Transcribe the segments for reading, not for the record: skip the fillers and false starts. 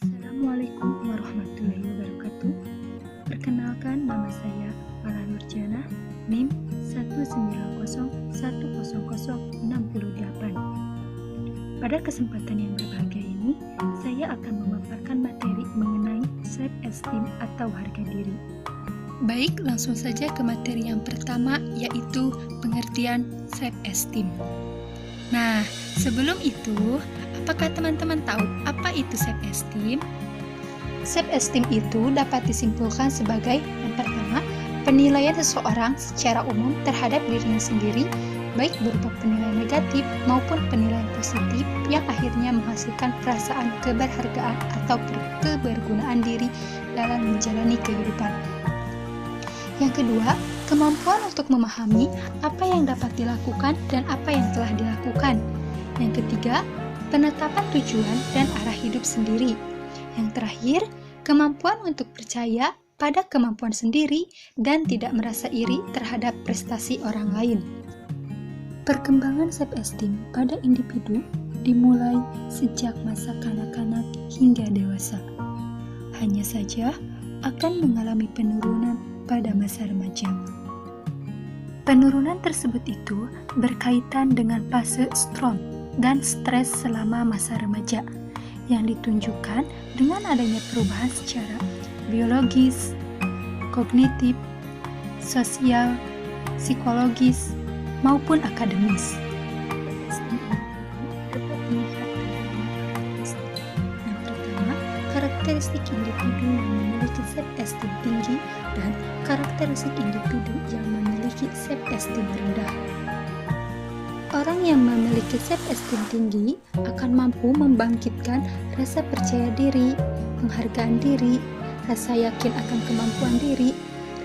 Assalamualaikum warahmatullahi wabarakatuh. Perkenalkan, nama saya Fala Nurjana, NIM 190100068. Pada kesempatan yang berbahagia ini, saya akan memaparkan materi mengenai self-esteem atau harga diri. Baik, langsung saja ke materi yang pertama, yaitu pengertian self-esteem. Nah, sebelum itu, apakah teman-teman tahu apa itu self-esteem? Self-esteem itu dapat disimpulkan sebagai yang pertama, penilaian seseorang secara umum terhadap dirinya sendiri, baik berupa penilaian negatif maupun penilaian positif yang akhirnya menghasilkan perasaan keberhargaan atau kebergunaan diri dalam menjalani kehidupan. Yang kedua, kemampuan untuk memahami apa yang dapat dilakukan dan apa yang telah dilakukan. Yang ketiga, penetapan tujuan dan arah hidup sendiri. Yang terakhir, kemampuan untuk percaya pada kemampuan sendiri dan tidak merasa iri terhadap prestasi orang lain. Perkembangan self-esteem pada individu dimulai sejak masa kanak-kanak hingga dewasa. Hanya saja akan mengalami penurunan pada masa remaja. Penurunan tersebut itu berkaitan dengan fase storm dan stres selama masa remaja yang ditunjukkan dengan adanya perubahan secara biologis, kognitif, sosial, psikologis, maupun akademis. Yang pertama, karakteristik individu yang memiliki self-esteem tinggi dan karakteristik individu yang memiliki self-esteem rendah. Orang yang memiliki self-esteem tinggi akan mampu membangkitkan rasa percaya diri, penghargaan diri, rasa yakin akan kemampuan diri,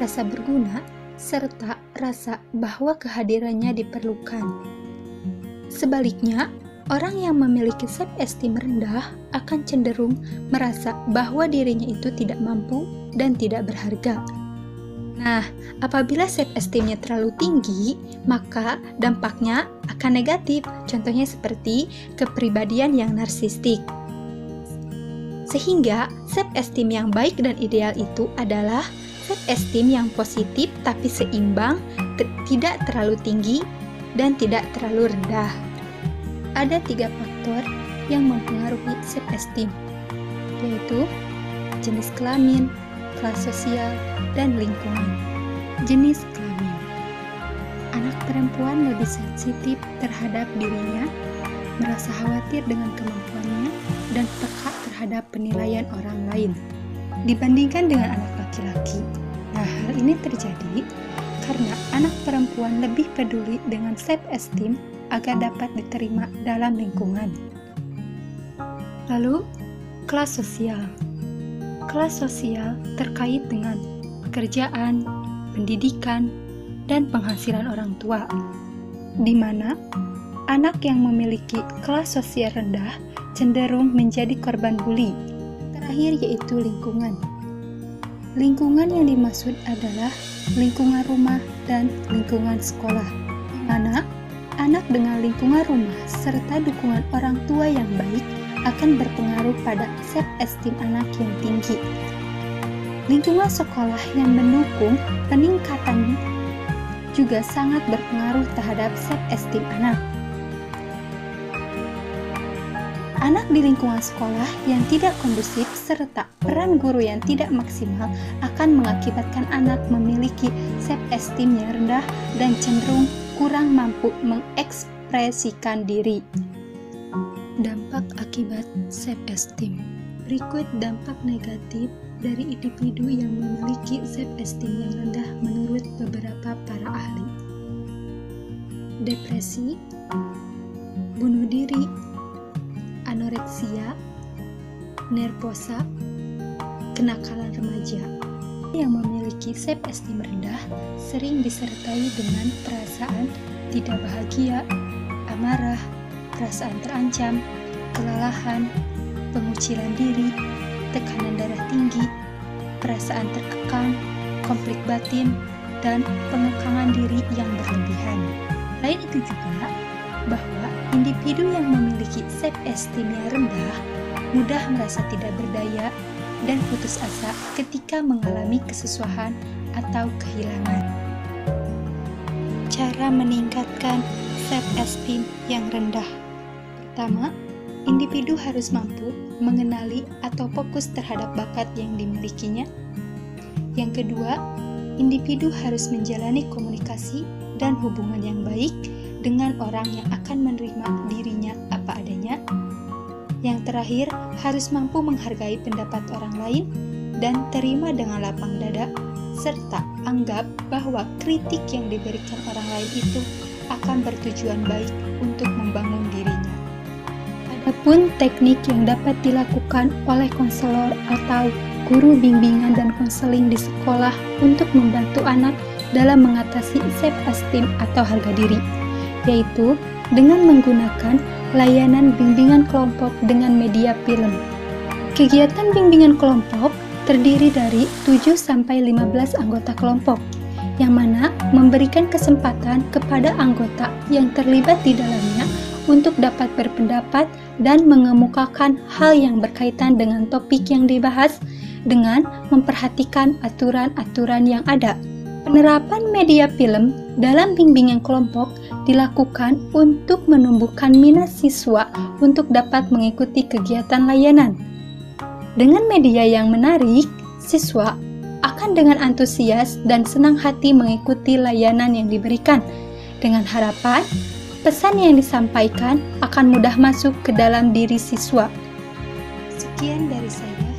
rasa berguna, serta rasa bahwa kehadirannya diperlukan. Sebaliknya, orang yang memiliki self-esteem rendah akan cenderung merasa bahwa dirinya itu tidak mampu dan tidak berharga. Nah, apabila self-esteemnya terlalu tinggi, maka dampaknya akan negatif, contohnya seperti kepribadian yang narsistik. Sehingga, self-esteem yang baik dan ideal itu adalah self-esteem yang positif tapi seimbang, tidak terlalu tinggi dan tidak terlalu rendah. Ada 3 faktor yang mempengaruhi self-esteem, yaitu jenis kelamin, kelas sosial, dan lingkungan. Jenis kelamin. Anak perempuan lebih sensitif terhadap dirinya, merasa khawatir dengan kemampuannya, dan peka terhadap penilaian orang lain dibandingkan dengan anak laki-laki. Nah, hal ini terjadi karena anak perempuan lebih peduli dengan self-esteem agar dapat diterima dalam lingkungan. Lalu, kelas sosial. Kelas sosial terkait dengan pekerjaan, pendidikan, dan penghasilan orang tua, di mana anak yang memiliki kelas sosial rendah cenderung menjadi korban bully. Terakhir yaitu lingkungan. Lingkungan yang dimaksud adalah lingkungan rumah dan lingkungan sekolah, di mana anak dengan lingkungan rumah serta dukungan orang tua yang baik akan berpengaruh pada self-esteem anak yang tinggi. Lingkungan sekolah yang mendukung peningkatan juga sangat berpengaruh terhadap self-esteem anak. Anak di lingkungan sekolah yang tidak kondusif serta peran guru yang tidak maksimal akan mengakibatkan anak memiliki self-esteem yang rendah dan cenderung kurang mampu mengekspresikan diri. Dampak akibat self-esteem. Berikut dampak negatif dari individu yang memiliki self-esteem yang rendah menurut beberapa para ahli. Depresi, bunuh diri, anoreksia, nervosa, kenakalan remaja. Yang memiliki self-esteem rendah sering disertai dengan perasaan tidak bahagia, amarah, perasaan terancam, kelelahan, pengucilan diri, tekanan darah tinggi, perasaan terkekang, konflik batin, dan pengekangan diri yang berlebihan. Lain itu juga bahwa individu yang memiliki self-esteem yang rendah mudah merasa tidak berdaya, dan putus asa ketika mengalami kesusahan atau kehilangan. Cara meningkatkan self-esteem yang rendah. Pertama, individu harus mampu mengenali atau fokus terhadap bakat yang dimilikinya. Yang kedua, individu harus menjalani komunikasi dan hubungan yang baik dengan orang yang akan menerima dirinya apa adanya. Yang terakhir, harus mampu menghargai pendapat orang lain dan terima dengan lapang dada, serta anggap bahwa kritik yang diberikan orang lain itu akan bertujuan baik untuk membangun dirinya. Adapun teknik yang dapat dilakukan oleh konselor atau guru bimbingan dan konseling di sekolah untuk membantu anak dalam mengatasi self-esteem atau harga diri, yaitu dengan menggunakan layanan bimbingan kelompok dengan media film. Kegiatan bimbingan kelompok terdiri dari 7-15 anggota kelompok, yang mana memberikan kesempatan kepada anggota yang terlibat di dalamnya untuk dapat berpendapat dan mengemukakan hal yang berkaitan dengan topik yang dibahas dengan memperhatikan aturan-aturan yang ada. Penerapan media film dalam bimbingan kelompok dilakukan untuk menumbuhkan minat siswa untuk dapat mengikuti kegiatan layanan. Dengan media yang menarik, siswa akan dengan antusias dan senang hati mengikuti layanan yang diberikan, dengan harapan pesan yang disampaikan akan mudah masuk ke dalam diri siswa. Sekian dari saya.